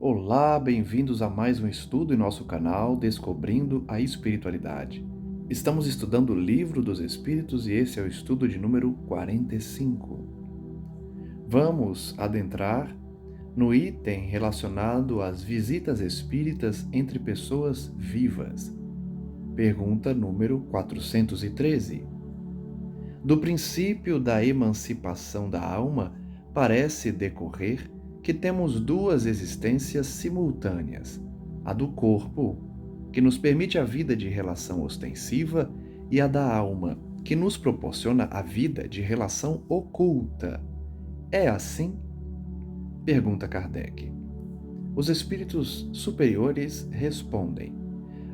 Olá, bem-vindos a mais um estudo em nosso canal Descobrindo a Espiritualidade. Estamos estudando o Livro dos Espíritos e esse é o estudo de número 45. Vamos adentrar no item relacionado às visitas espíritas entre pessoas vivas. Pergunta número 413. Do princípio da emancipação da alma, parece decorrer que temos duas existências simultâneas, a do corpo, que nos permite a vida de relação ostensiva, e a da alma, que nos proporciona a vida de relação oculta. É assim? Pergunta Kardec. Os espíritos superiores respondem: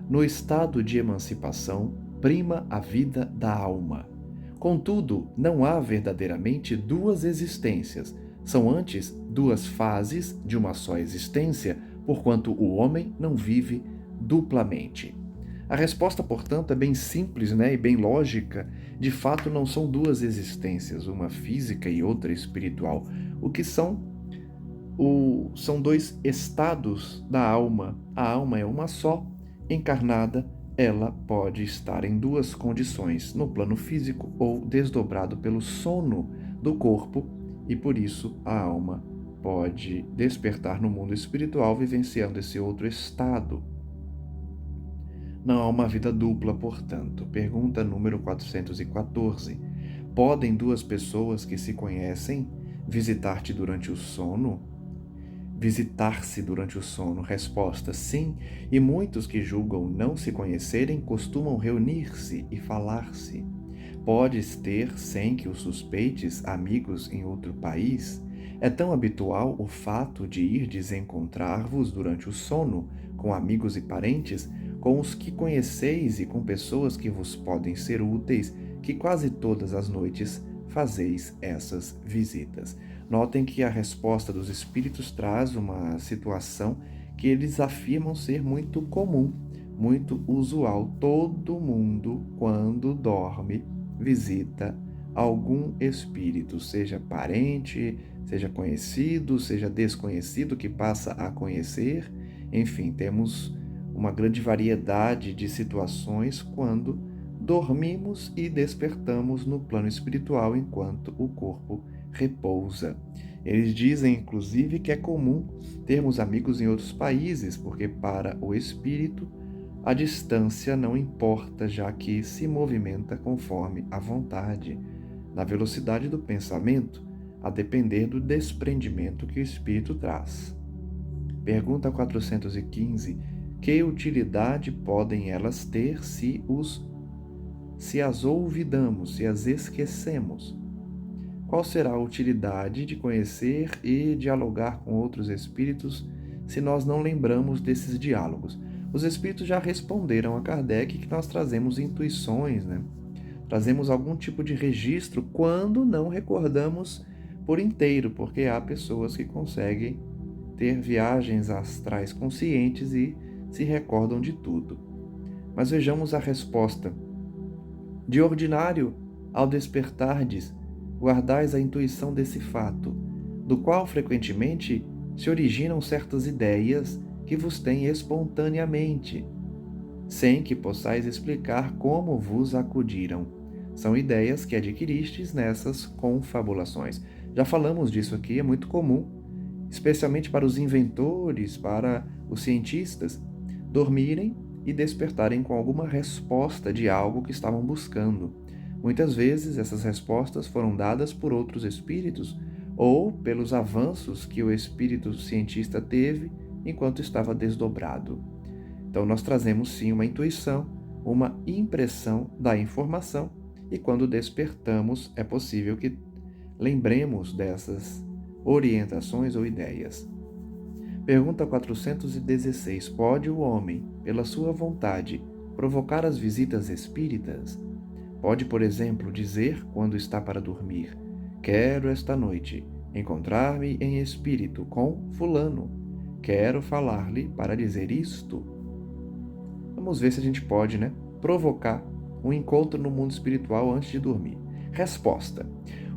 no estado de emancipação, prima a vida da alma. Contudo, não há verdadeiramente duas existências, são antes duas fases de uma só existência, porquanto o homem não vive duplamente. A resposta, portanto, é bem simples, e bem lógica. De fato, não são duas existências, uma física e outra espiritual. O que são dois estados da alma. A alma é uma só, encarnada. Ela pode estar em duas condições, no plano físico ou desdobrado pelo sono do corpo, e por isso a alma pode despertar no mundo espiritual vivenciando esse outro estado. Não há uma vida dupla, portanto. Pergunta número 414. Podem duas pessoas que se conhecem visitar-se durante o sono? Resposta: sim, e muitos que julgam não se conhecerem costumam reunir-se e falar-se. Podes ter, sem que o suspeites, amigos em outro país. É tão habitual o fato de irdes encontrar-vos durante o sono, com amigos e parentes, com os que conheceis e com pessoas que vos podem ser úteis, que quase todas as noites fazeis essas visitas. Notem que a resposta dos espíritos traz uma situação que eles afirmam ser muito comum, muito usual. Todo mundo, quando dorme, visita algum espírito, seja parente, seja conhecido, seja desconhecido que passa a conhecer. Enfim, temos uma grande variedade de situações quando dormimos e despertamos no plano espiritual enquanto o corpo repousa. Eles dizem, inclusive, que é comum termos amigos em outros países, porque para o espírito a distância não importa, já que se movimenta conforme a vontade, na velocidade do pensamento, a depender do desprendimento que o espírito traz. Pergunta 415. Que utilidade podem elas ter se as olvidamos, se as esquecemos? Qual será a utilidade de conhecer e dialogar com outros espíritos se nós não lembramos desses diálogos? Os espíritos já responderam a Kardec que nós trazemos intuições, Trazemos algum tipo de registro quando não recordamos por inteiro, porque há pessoas que conseguem ter viagens astrais conscientes e se recordam de tudo. Mas vejamos a resposta. De ordinário, ao despertardes, guardais a intuição desse fato, do qual frequentemente se originam certas ideias que vos têm espontaneamente, sem que possais explicar como vos acudiram. São ideias que adquiristes nessas confabulações. Já falamos disso aqui, é muito comum, especialmente para os inventores, para os cientistas, dormirem e despertarem com alguma resposta de algo que estavam buscando. Muitas vezes essas respostas foram dadas por outros espíritos ou pelos avanços que o espírito cientista teve enquanto estava desdobrado. Então nós trazemos sim uma intuição, uma impressão da informação, e quando despertamos é possível que lembremos dessas orientações ou ideias. Pergunta 416. Pode o homem, pela sua vontade, provocar as visitas espíritas? Pode, por exemplo, dizer, quando está para dormir: quero esta noite encontrar-me em espírito com fulano. Quero falar-lhe para dizer isto. Vamos ver se a gente pode, provocar um encontro no mundo espiritual antes de dormir. Resposta: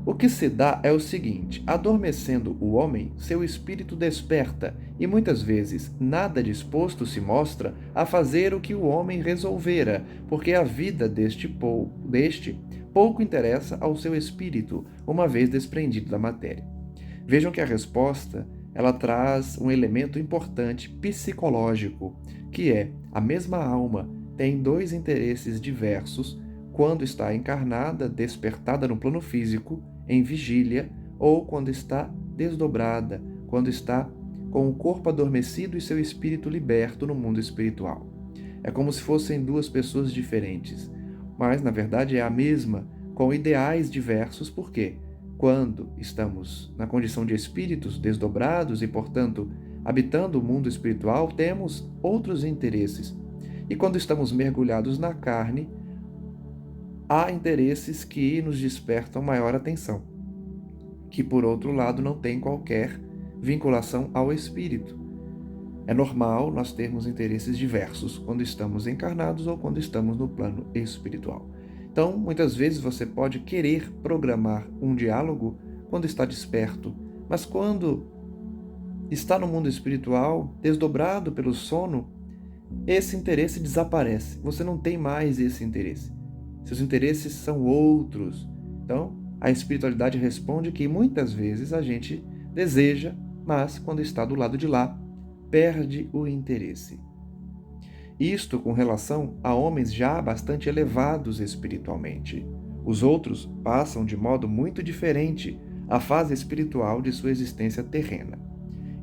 O que se dá é o seguinte: adormecendo o homem, seu espírito desperta, e muitas vezes nada disposto se mostra a fazer o que o homem resolvera, porque a vida deste pouco interessa ao seu espírito, uma vez desprendido da matéria. Vejam que a resposta, ela traz um elemento importante psicológico, que é a mesma alma tem dois interesses diversos quando está encarnada, despertada no plano físico, em vigília, ou quando está desdobrada, quando está com o corpo adormecido e seu espírito liberto no mundo espiritual. É como se fossem duas pessoas diferentes, mas na verdade é a mesma, com ideais diversos, porque quando estamos na condição de espíritos desdobrados e, portanto, habitando o mundo espiritual, temos outros interesses. E quando estamos mergulhados na carne, há interesses que nos despertam maior atenção, que por outro lado não tem qualquer vinculação ao espírito. É normal nós termos interesses diversos quando estamos encarnados ou quando estamos no plano espiritual. Então, muitas vezes você pode querer programar um diálogo quando está desperto, mas quando está no mundo espiritual, desdobrado pelo sono, esse interesse desaparece. Você não tem mais esse interesse. Seus interesses são outros. Então, a espiritualidade responde que muitas vezes a gente deseja, mas quando está do lado de lá, perde o interesse. Isto com relação a homens já bastante elevados espiritualmente. Os outros passam de modo muito diferente a fase espiritual de sua existência terrena.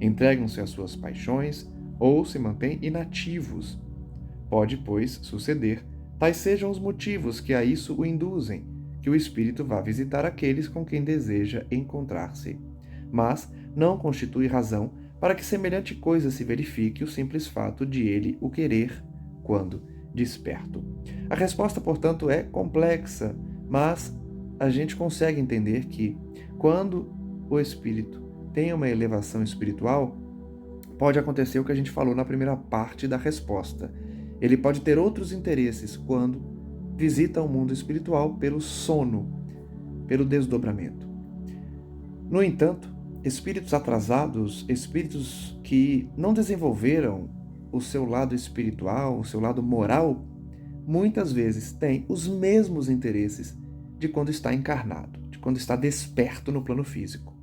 Entregam-se às suas paixões ou se mantêm inativos. Pode, pois, suceder, tais sejam os motivos que a isso o induzem, que o espírito vá visitar aqueles com quem deseja encontrar-se. Mas não constitui razão para que semelhante coisa se verifique o simples fato de ele o querer quando desperto. A resposta, portanto, é complexa, mas a gente consegue entender que quando o espírito tem uma elevação espiritual, pode acontecer o que a gente falou na primeira parte da resposta. Ele pode ter outros interesses quando visita o mundo espiritual pelo sono, pelo desdobramento. No entanto, espíritos atrasados, espíritos que não desenvolveram o seu lado espiritual, o seu lado moral, muitas vezes têm os mesmos interesses de quando está encarnado, de quando está desperto no plano físico.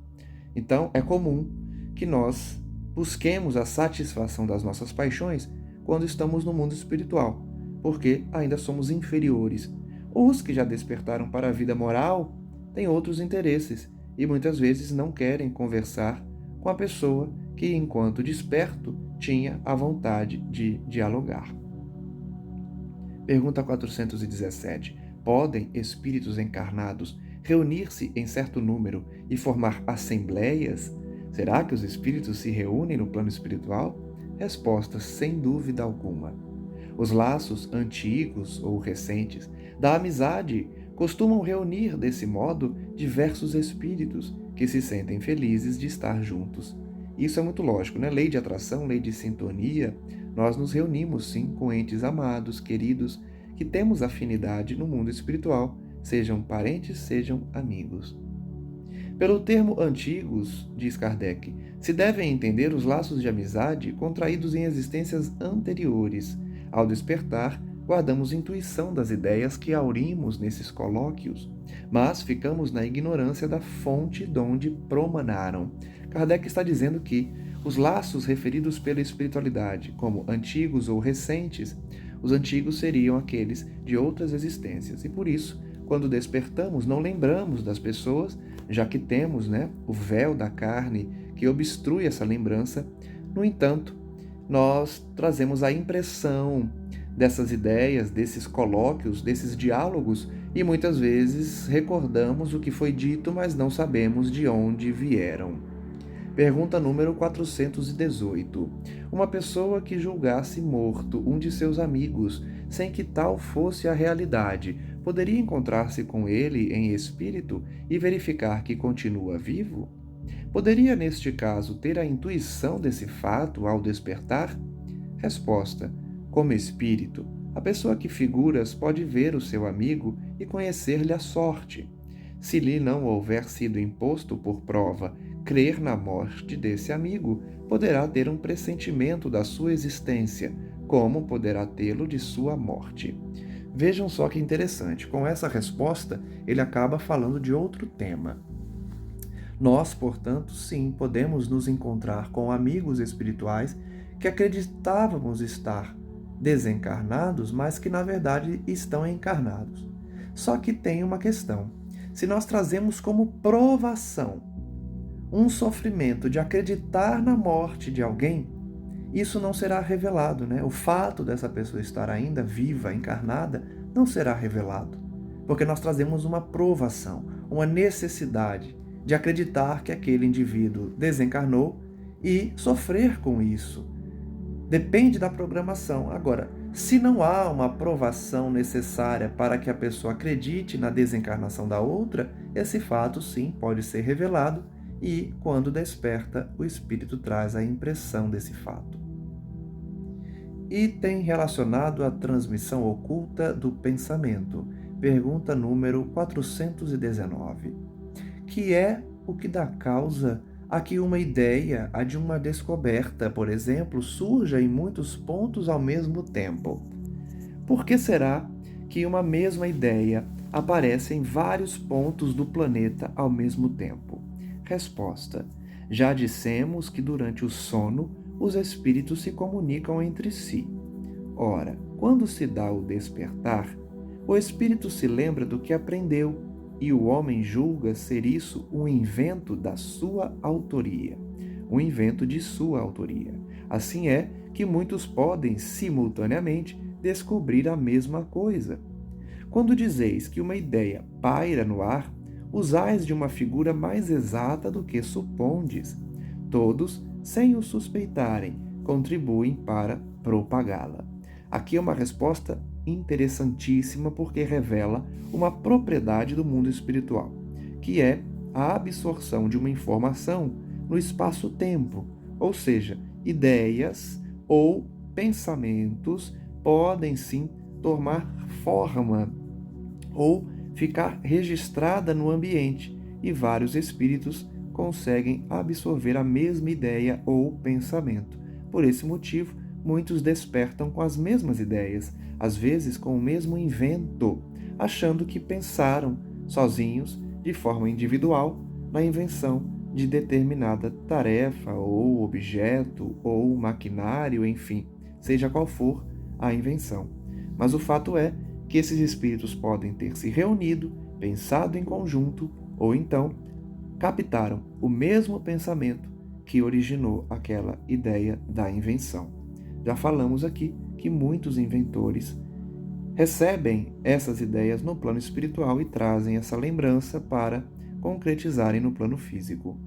Então, é comum que nós busquemos a satisfação das nossas paixões quando estamos no mundo espiritual, porque ainda somos inferiores. Os que já despertaram para a vida moral têm outros interesses e muitas vezes não querem conversar com a pessoa que, enquanto desperto, tinha a vontade de dialogar. Pergunta 417. Podem espíritos encarnados reunir-se em certo número e formar assembleias? Será que os espíritos se reúnem no plano espiritual? Resposta: sem dúvida alguma. Os laços antigos ou recentes da amizade costumam reunir desse modo diversos espíritos que se sentem felizes de estar juntos. Isso é muito lógico, né? Lei de atração, lei de sintonia. Nós nos reunimos sim com entes amados, queridos, que temos afinidade no mundo espiritual, sejam parentes, sejam amigos. Pelo termo antigos, diz Kardec, se devem entender os laços de amizade contraídos em existências anteriores. Ao despertar, guardamos intuição das ideias que aurimos nesses colóquios, mas ficamos na ignorância da fonte donde promanaram. Kardec está dizendo que os laços referidos pela espiritualidade, como antigos ou recentes, os antigos seriam aqueles de outras existências, e por isso, quando despertamos, não lembramos das pessoas, já que temos, o véu da carne que obstrui essa lembrança. No entanto, nós trazemos a impressão dessas ideias, desses colóquios, desses diálogos, e muitas vezes recordamos o que foi dito, mas não sabemos de onde vieram. Pergunta número 418. Uma pessoa que julgasse morto um de seus amigos, sem que tal fosse a realidade, poderia encontrar-se com ele em espírito e verificar que continua vivo? Poderia, neste caso, ter a intuição desse fato ao despertar? Resposta: como espírito, a pessoa que figuras pode ver o seu amigo e conhecer-lhe a sorte. Se lhe não houver sido imposto por prova crer na morte desse amigo, poderá ter um pressentimento da sua existência, como poderá tê-lo de sua morte. Vejam só que interessante, com essa resposta ele acaba falando de outro tema. Nós, portanto, sim, podemos nos encontrar com amigos espirituais que acreditávamos estar desencarnados, mas que na verdade estão encarnados. Só que tem uma questão. Se nós trazemos como provação um sofrimento de acreditar na morte de alguém, isso não será revelado, né? O fato dessa pessoa estar ainda viva, encarnada, não será revelado. Porque nós trazemos uma provação, uma necessidade de acreditar que aquele indivíduo desencarnou e sofrer com isso. Depende da programação. Agora, se não há uma aprovação necessária para que a pessoa acredite na desencarnação da outra, esse fato sim pode ser revelado e, quando desperta, o espírito traz a impressão desse fato. Item relacionado à transmissão oculta do pensamento. Pergunta número 419. Que é o que dá causa a que uma ideia, a de uma descoberta, por exemplo, surja em muitos pontos ao mesmo tempo? Por que será que uma mesma ideia aparece em vários pontos do planeta ao mesmo tempo? Resposta: já dissemos que durante o sono os espíritos se comunicam entre si. Ora, quando se dá o despertar, o espírito se lembra do que aprendeu e o homem julga ser isso um invento da sua autoria, um invento de sua autoria. Assim é que muitos podem, simultaneamente, descobrir a mesma coisa. Quando dizeis que uma ideia paira no ar, usais de uma figura mais exata do que supondes. Todos, sem o suspeitarem, contribuem para propagá-la. Aqui é uma resposta interessantíssima porque revela uma propriedade do mundo espiritual, que é a absorção de uma informação no espaço-tempo, ou seja, ideias ou pensamentos podem sim tomar forma ou ficar registrada no ambiente e vários espíritos conseguem absorver a mesma ideia ou pensamento. Por esse motivo, muitos despertam com as mesmas ideias, às vezes com o mesmo invento, achando que pensaram sozinhos, de forma individual, na invenção de determinada tarefa ou objeto ou maquinário, enfim, seja qual for a invenção. Mas o fato é que esses espíritos podem ter se reunido, pensado em conjunto, ou então captaram o mesmo pensamento que originou aquela ideia da invenção. Já falamos aqui que muitos inventores recebem essas ideias no plano espiritual e trazem essa lembrança para concretizarem no plano físico.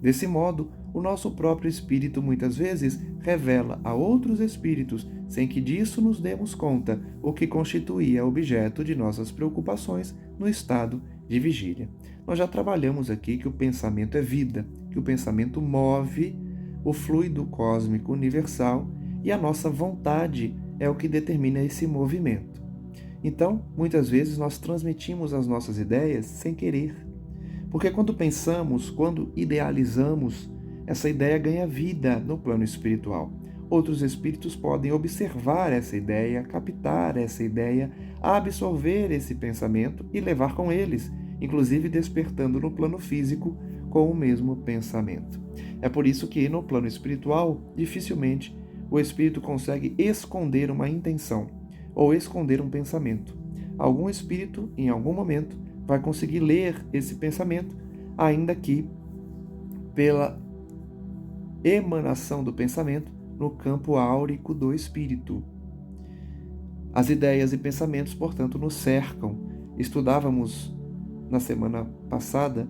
Desse modo, o nosso próprio espírito muitas vezes revela a outros espíritos, sem que disso nos demos conta, o que constituía objeto de nossas preocupações no estado de vigília. Nós já trabalhamos aqui que o pensamento é vida, que o pensamento move o fluido cósmico universal e a nossa vontade é o que determina esse movimento. Então, muitas vezes nós transmitimos as nossas ideias sem querer. Porque quando pensamos, quando idealizamos, essa ideia ganha vida no plano espiritual. Outros espíritos podem observar essa ideia, captar essa ideia, absorver esse pensamento e levar com eles, inclusive despertando no plano físico com o mesmo pensamento. É por isso que no plano espiritual, dificilmente o espírito consegue esconder uma intenção ou esconder um pensamento. Algum espírito, em algum momento, vai conseguir ler esse pensamento, ainda que pela emanação do pensamento no campo áurico do espírito. As ideias e pensamentos, portanto, nos cercam. Estudávamos na semana passada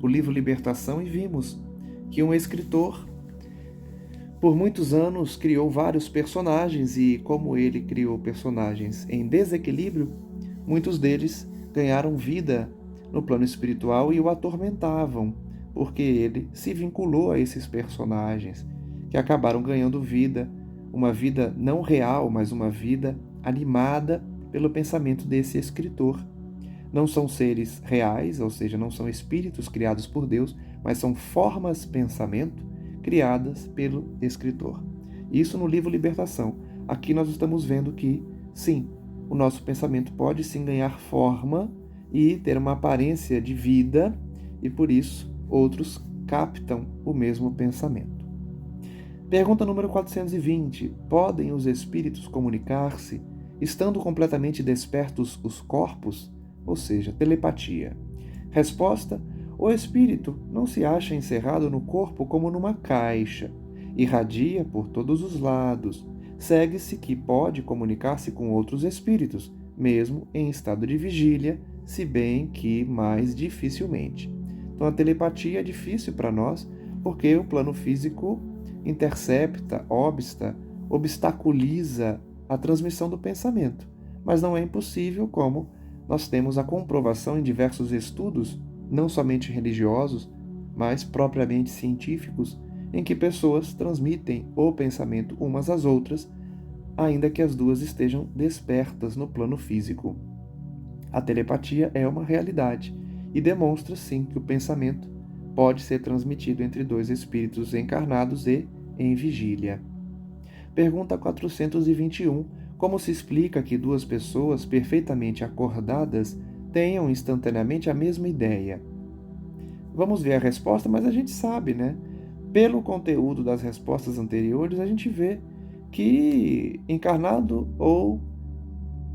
o livro Libertação e vimos que um escritor, por muitos anos, criou vários personagens e, como ele criou personagens em desequilíbrio, muitos deles ganharam vida no plano espiritual e o atormentavam, porque ele se vinculou a esses personagens que acabaram ganhando vida, uma vida não real, mas uma vida animada pelo pensamento desse escritor. Não são seres reais, ou seja, não são espíritos criados por Deus, mas são formas pensamento criadas pelo escritor. Isso no livro Libertação. Aqui nós estamos vendo que, sim, o nosso pensamento pode sim ganhar forma e ter uma aparência de vida, e por isso outros captam o mesmo pensamento. Pergunta número 420. Podem os espíritos comunicar-se estando completamente despertos os corpos? Ou seja, telepatia. Resposta: o espírito não se acha encerrado no corpo como numa caixa. Irradia por todos os lados. Segue-se que pode comunicar-se com outros espíritos, mesmo em estado de vigília, se bem que mais dificilmente. Então a telepatia é difícil para nós, porque o plano físico intercepta, obstaculiza a transmissão do pensamento. Mas não é impossível, como nós temos a comprovação em diversos estudos, não somente religiosos, mas propriamente científicos, em que pessoas transmitem o pensamento umas às outras, ainda que as duas estejam despertas no plano físico. A telepatia é uma realidade e demonstra, sim, que o pensamento pode ser transmitido entre dois espíritos encarnados e em vigília. Pergunta 421. Como se explica que duas pessoas perfeitamente acordadas tenham instantaneamente a mesma ideia? Vamos ver a resposta, mas a gente sabe, né? Pelo conteúdo das respostas anteriores, a gente vê que encarnado ou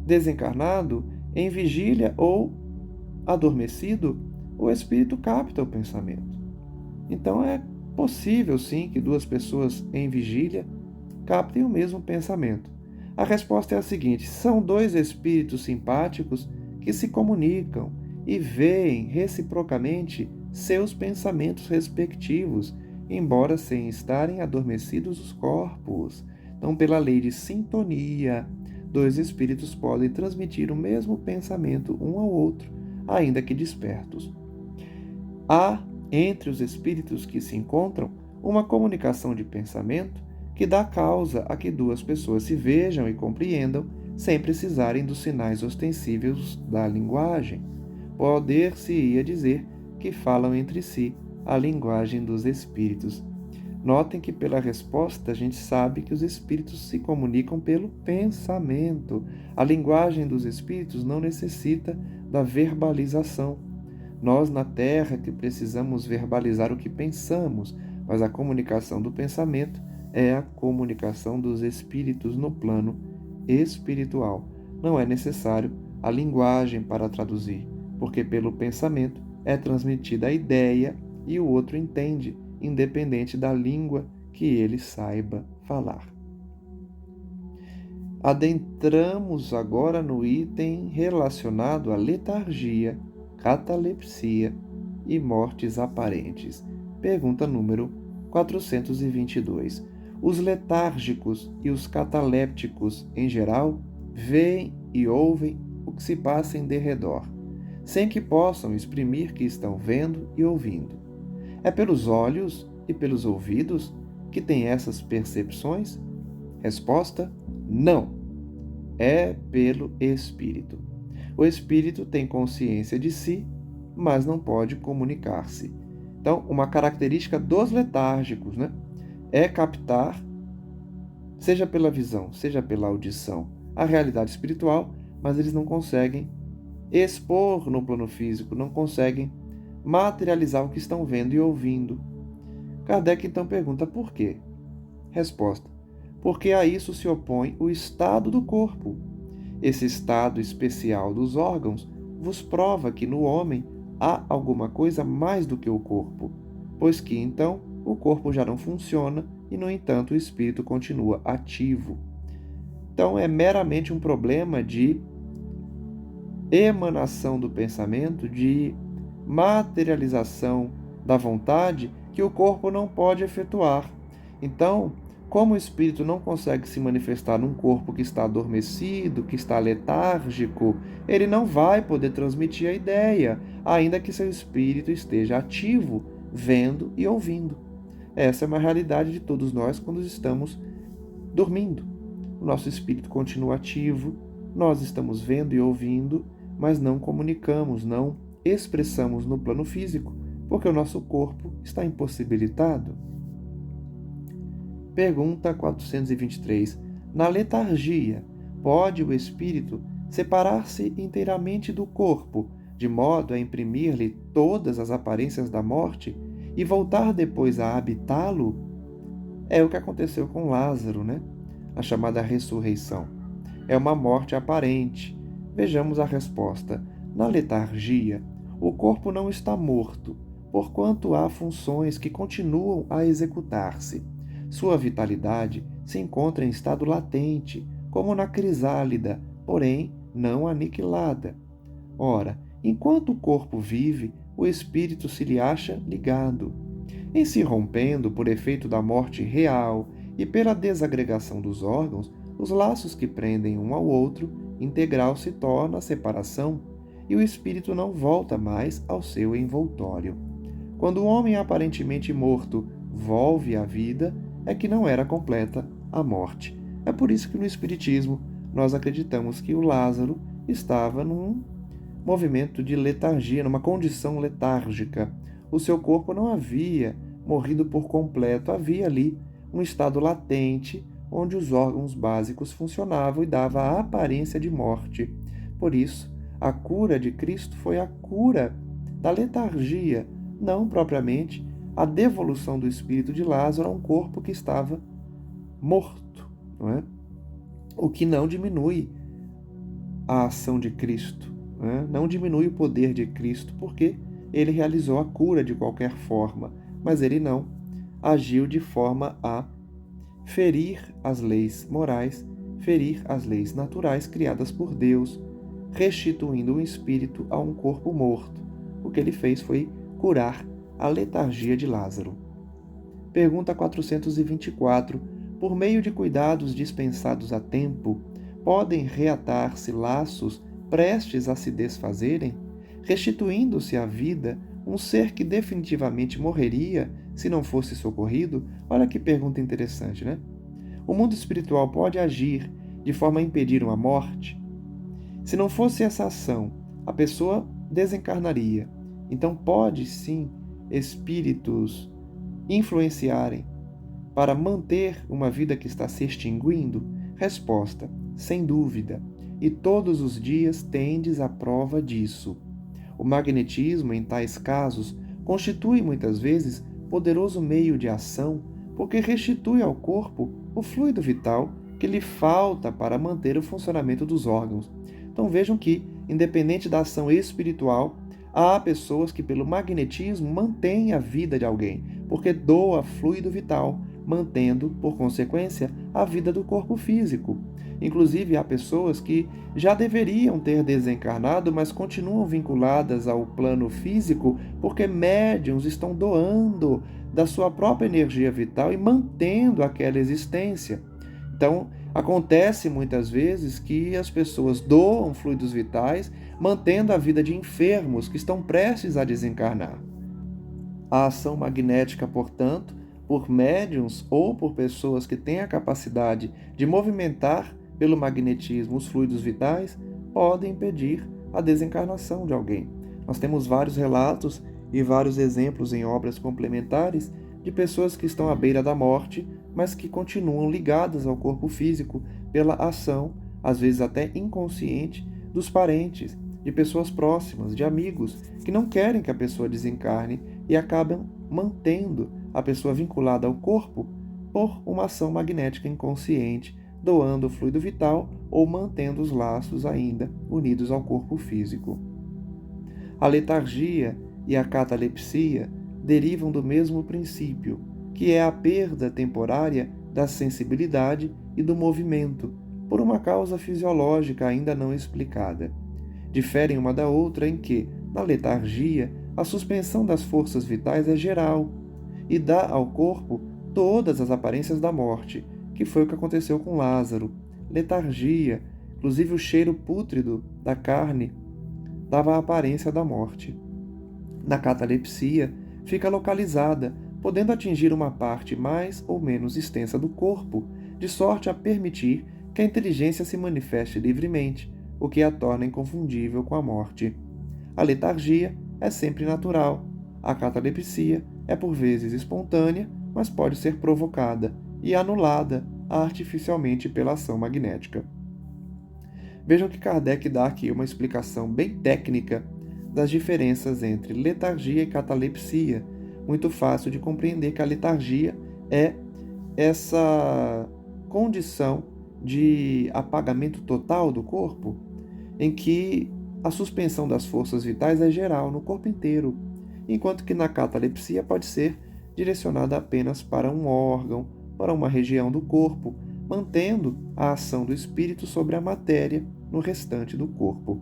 desencarnado, em vigília ou adormecido, o espírito capta o pensamento. Então é possível, sim, que duas pessoas em vigília captem o mesmo pensamento. A resposta é a seguinte: são dois espíritos simpáticos que se comunicam e veem reciprocamente seus pensamentos respectivos, embora sem estarem adormecidos os corpos. Então, pela lei de sintonia, dois espíritos podem transmitir o mesmo pensamento um ao outro, ainda que despertos. Há, entre os espíritos que se encontram, uma comunicação de pensamento que dá causa a que duas pessoas se vejam e compreendam sem precisarem dos sinais ostensíveis da linguagem. Poder-se-ia dizer que falam entre si a linguagem dos espíritos. Notem que pela resposta a gente sabe que os espíritos se comunicam pelo pensamento. A linguagem dos espíritos não necessita da verbalização. Nós na Terra que precisamos verbalizar o que pensamos, mas a comunicação do pensamento é a comunicação dos espíritos no plano espiritual. Não é necessário a linguagem para traduzir, porque pelo pensamento é transmitida a ideia e o outro entende, independente da língua que ele saiba falar. Adentramos agora no item relacionado à letargia, catalepsia e mortes aparentes. Pergunta número 422. Os letárgicos e os catalépticos, em geral, veem e ouvem o que se passa em derredor, sem que possam exprimir que estão vendo e ouvindo. É pelos olhos e pelos ouvidos que têm essas percepções? Resposta: não. É pelo espírito. O espírito tem consciência de si, mas não pode comunicar-se. Então, uma característica dos letárgicos, é captar, seja pela visão, seja pela audição, a realidade espiritual, mas eles não conseguem expor no plano físico, não conseguem materializar o que estão vendo e ouvindo. Kardec então pergunta por quê? Resposta: porque a isso se opõe o estado do corpo. Esse estado especial dos órgãos vos prova que no homem há alguma coisa mais do que o corpo, pois que então o corpo já não funciona e, no entanto, o espírito continua ativo. Então é meramente um problema de emanação do pensamento, de materialização da vontade que o corpo não pode efetuar. Então, como o espírito não consegue se manifestar num corpo que está adormecido, que está letárgico, ele não vai poder transmitir a ideia, ainda que seu espírito esteja ativo, vendo e ouvindo. Essa é uma realidade de todos nós quando estamos dormindo. O nosso espírito continua ativo, nós estamos vendo e ouvindo, mas não comunicamos, não expressamos no plano físico, porque o nosso corpo está impossibilitado. Pergunta 423. Na letargia, pode o espírito separar-se inteiramente do corpo, de modo a imprimir-lhe todas as aparências da morte e voltar depois a habitá-lo? É o que aconteceu com Lázaro, né? A chamada ressurreição. É uma morte aparente. Vejamos a resposta. Na letargia, o corpo não está morto, porquanto há funções que continuam a executar-se. Sua vitalidade se encontra em estado latente, como na crisálida, porém não aniquilada. Ora, enquanto o corpo vive, o espírito se lhe acha ligado. Em se rompendo por efeito da morte real e pela desagregação dos órgãos, os laços que prendem um ao outro, integral se torna a separação, e o espírito não volta mais ao seu envoltório. Quando o homem aparentemente morto volve à vida, é que não era completa a morte. É por isso que no Espiritismo nós acreditamos que o Lázaro estava num movimento de letargia, numa condição letárgica. O seu corpo não havia morrido por completo, havia ali um estado latente, onde os órgãos básicos funcionavam e dava a aparência de morte. Por isso, a cura de Cristo foi a cura da letargia, não propriamente a devolução do espírito de Lázaro a um corpo que estava morto, não é? O que não diminui a ação de Cristo, não diminui o poder de Cristo, porque ele realizou a cura de qualquer forma, mas ele não agiu de forma a ferir as leis morais, ferir as leis naturais criadas por Deus, restituindo o espírito a um corpo morto. O que ele fez foi curar a letargia de Lázaro. Pergunta 424. Por meio de cuidados dispensados a tempo, podem reatar-se laços prestes a se desfazerem, restituindo-se à vida um ser que definitivamente morreria se não fosse socorrido? Olha que pergunta interessante, né? O mundo espiritual pode agir de forma a impedir uma morte? Se não fosse essa ação, a pessoa desencarnaria. Então pode sim espíritos influenciarem para manter uma vida que está se extinguindo? Resposta: sem dúvida. E todos os dias tendes a prova disso. O magnetismo, em tais casos, constitui muitas vezes poderoso meio de ação, porque restitui ao corpo o fluido vital que lhe falta para manter o funcionamento dos órgãos. Então vejam que, independente da ação espiritual, há pessoas que pelo magnetismo mantêm a vida de alguém, porque doa fluido vital, mantendo, por consequência, a vida do corpo físico. Inclusive, há pessoas que já deveriam ter desencarnado, mas continuam vinculadas ao plano físico porque médiuns estão doando da sua própria energia vital e mantendo aquela existência. Então, acontece muitas vezes que as pessoas doam fluidos vitais, mantendo a vida de enfermos que estão prestes a desencarnar. A ação magnética, portanto, por médiuns ou por pessoas que têm a capacidade de movimentar pelo magnetismo os fluidos vitais, pode impedir a desencarnação de alguém. Nós temos vários relatos e vários exemplos em obras complementares de pessoas que estão à beira da morte, mas que continuam ligadas ao corpo físico pela ação, às vezes até inconsciente, dos parentes, de pessoas próximas, de amigos, que não querem que a pessoa desencarne e acabam mantendo a pessoa vinculada ao corpo por uma ação magnética inconsciente, doando o fluido vital ou mantendo os laços ainda unidos ao corpo físico. A letargia e a catalepsia derivam do mesmo princípio, que é a perda temporária da sensibilidade e do movimento, por uma causa fisiológica ainda não explicada. Diferem uma da outra em que, na letargia, a suspensão das forças vitais é geral e dá ao corpo todas as aparências da morte, que foi o que aconteceu com Lázaro. Letargia, inclusive o cheiro pútrido da carne, dava a aparência da morte. Na catalepsia, fica localizada, podendo atingir uma parte mais ou menos extensa do corpo, de sorte a permitir que a inteligência se manifeste livremente, o que a torna inconfundível com a morte. A letargia é sempre natural. A catalepsia é por vezes espontânea, mas pode ser provocada e anulada artificialmente pela ação magnética. Vejam que Kardec dá aqui uma explicação bem técnica das diferenças entre letargia e catalepsia. Muito fácil de compreender que a letargia é essa condição de apagamento total do corpo, em que a suspensão das forças vitais é geral no corpo inteiro, enquanto que na catalepsia pode ser direcionada apenas para um órgão, para uma região do corpo, mantendo a ação do espírito sobre a matéria no restante do corpo.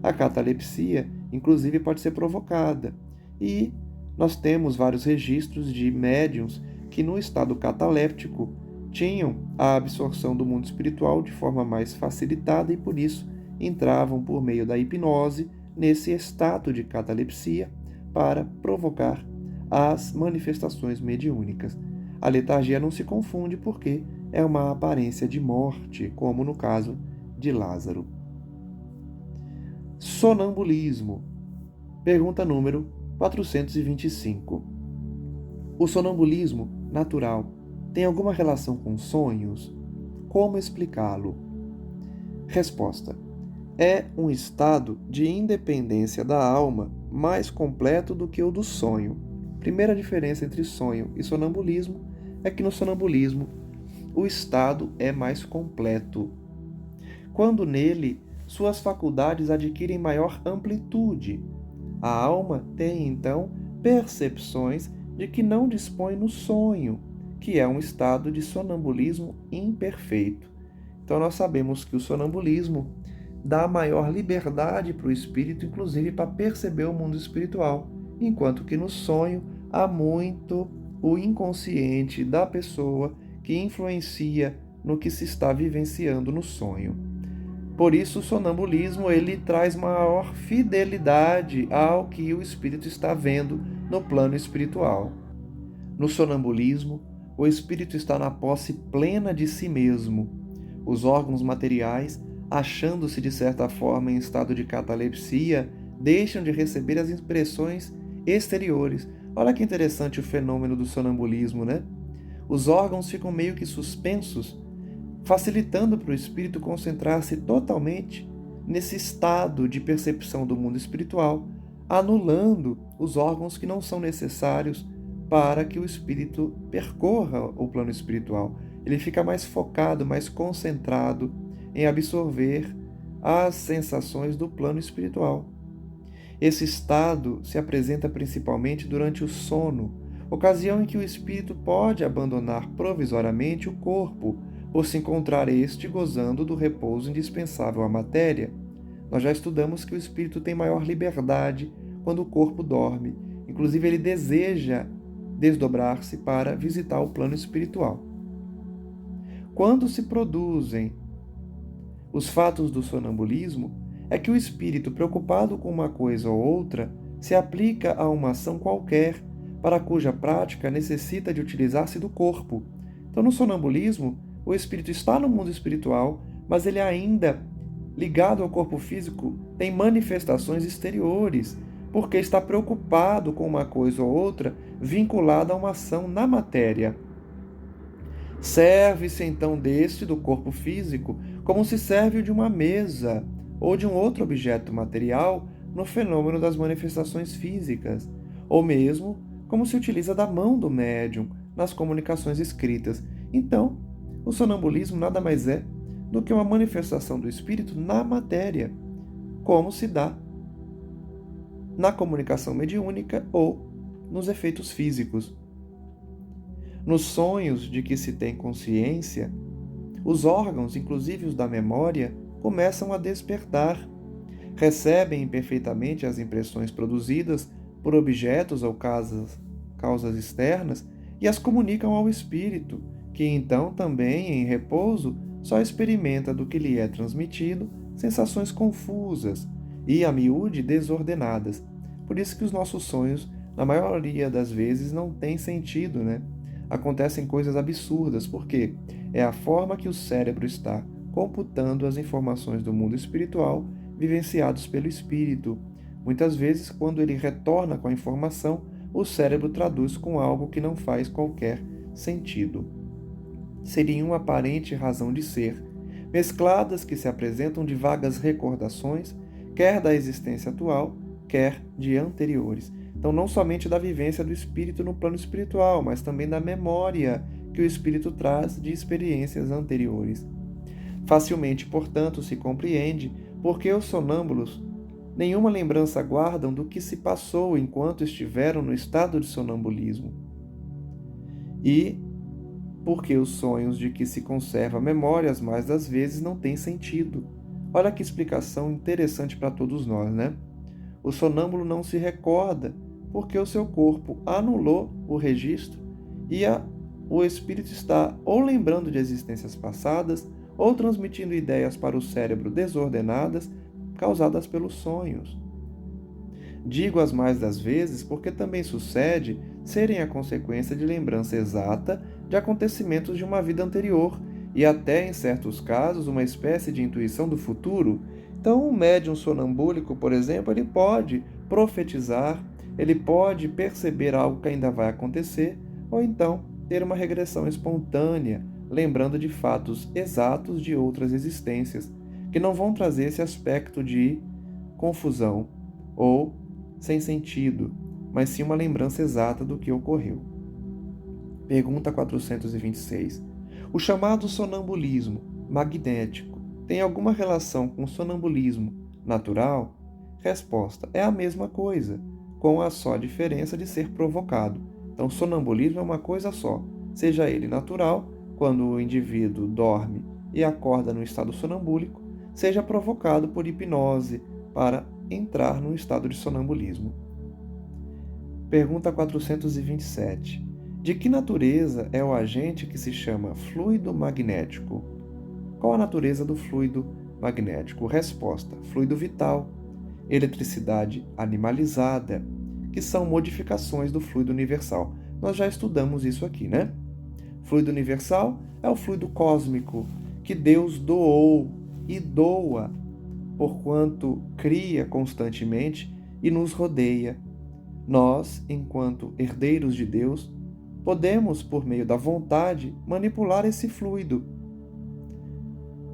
A catalepsia, inclusive, pode ser provocada, e nós temos vários registros de médiuns que, no estado cataléptico, tinham a absorção do mundo espiritual de forma mais facilitada e, por isso, entravam por meio da hipnose nesse estado de catalepsia para provocar as manifestações mediúnicas. A letargia não se confunde porque é uma aparência de morte, como no caso de Lázaro. Sonambulismo. Pergunta número 425. O sonambulismo natural tem alguma relação com sonhos? Como explicá-lo? Resposta: é um estado de independência da alma mais completo do que o do sonho. Primeira diferença entre sonho e sonambulismo é que no sonambulismo o estado é mais completo, quando nele suas faculdades adquirem maior amplitude. A alma tem, então, percepções de que não dispõe no sonho, que é um estado de sonambulismo imperfeito. Então nós sabemos que o sonambulismo dá maior liberdade para o espírito, inclusive para perceber o mundo espiritual, enquanto que no sonho há muito o inconsciente da pessoa que influencia no que se está vivenciando no sonho. Por isso, o sonambulismo ele traz maior fidelidade ao que o espírito está vendo no plano espiritual. No sonambulismo, o espírito está na posse plena de si mesmo. Os órgãos materiais, achando-se de certa forma em estado de catalepsia, deixam de receber as impressões exteriores. Olha que interessante o fenômeno do sonambulismo, né? Os órgãos ficam meio que suspensos, facilitando para o espírito concentrar-se totalmente nesse estado de percepção do mundo espiritual, anulando os órgãos que não são necessários para que o espírito percorra o plano espiritual. Ele fica mais focado, mais concentrado em absorver as sensações do plano espiritual. Esse estado se apresenta principalmente durante o sono, ocasião em que o espírito pode abandonar provisoriamente o corpo, por se encontrar este gozando do repouso indispensável à matéria. Nós já estudamos que o espírito tem maior liberdade quando o corpo dorme. Inclusive, ele deseja desdobrar-se para visitar o plano espiritual. Quando se produzem os fatos do sonambulismo, é que o espírito, preocupado com uma coisa ou outra, se aplica a uma ação qualquer, para cuja prática necessita de utilizar-se do corpo. Então, no sonambulismo, o espírito está no mundo espiritual, mas ele ainda, ligado ao corpo físico, tem manifestações exteriores, porque está preocupado com uma coisa ou outra vinculada a uma ação na matéria. Serve-se então do corpo físico, como se serve de uma mesa ou de um outro objeto material no fenômeno das manifestações físicas, ou mesmo como se utiliza da mão do médium nas comunicações escritas. Então, o sonambulismo nada mais é do que uma manifestação do espírito na matéria, como se dá na comunicação mediúnica ou nos efeitos físicos. Nos sonhos de que se tem consciência, os órgãos, inclusive os da memória, começam a despertar, recebem imperfeitamente as impressões produzidas por objetos ou causas externas e as comunicam ao espírito, que então também, em repouso, só experimenta do que lhe é transmitido sensações confusas e, a miúde, desordenadas. Por isso que os nossos sonhos, na maioria das vezes, não têm sentido, né? Acontecem coisas absurdas, porque é a forma que o cérebro está computando as informações do mundo espiritual vivenciados pelo espírito. Muitas vezes, quando ele retorna com a informação, o cérebro traduz com algo que não faz qualquer sentido. Seria uma aparente razão de ser, mescladas que se apresentam de vagas recordações, quer da existência atual, quer de anteriores. Então, não somente da vivência do espírito no plano espiritual, mas também da memória que o espírito traz de experiências anteriores. Facilmente, portanto, se compreende porque os sonâmbulos nenhuma lembrança guardam do que se passou enquanto estiveram no estado de sonambulismo. E porque os sonhos de que se conserva memórias mais das vezes não têm sentido. Olha que explicação interessante para todos nós, né? O sonâmbulo não se recorda porque o seu corpo anulou o registro e o espírito está ou lembrando de existências passadas ou transmitindo ideias para o cérebro desordenadas causadas pelos sonhos. Digo as mais das vezes porque também sucede serem a consequência de lembrança exata de acontecimentos de uma vida anterior e até, em certos casos, uma espécie de intuição do futuro. Então, um médium sonambúlico, por exemplo, ele pode profetizar, ele pode perceber algo que ainda vai acontecer, ou então ter uma regressão espontânea, lembrando de fatos exatos de outras existências, que não vão trazer esse aspecto de confusão ou sem sentido, mas sim uma lembrança exata do que ocorreu. Pergunta 426. O chamado sonambulismo magnético tem alguma relação com o sonambulismo natural? Resposta: é a mesma coisa, com a só diferença de ser provocado. Então, sonambulismo é uma coisa só, seja ele natural, quando o indivíduo dorme e acorda no estado sonambúlico, seja provocado por hipnose para entrar no estado de sonambulismo. Pergunta 427. De que natureza é o agente que se chama fluido magnético? Qual a natureza do fluido magnético? Resposta: fluido vital, eletricidade animalizada, que são modificações do fluido universal. Nós já estudamos isso aqui, né? Fluido universal é o fluido cósmico que Deus doou e doa, porquanto cria constantemente e nos rodeia. Nós, enquanto herdeiros de Deus, podemos, por meio da vontade, manipular esse fluido,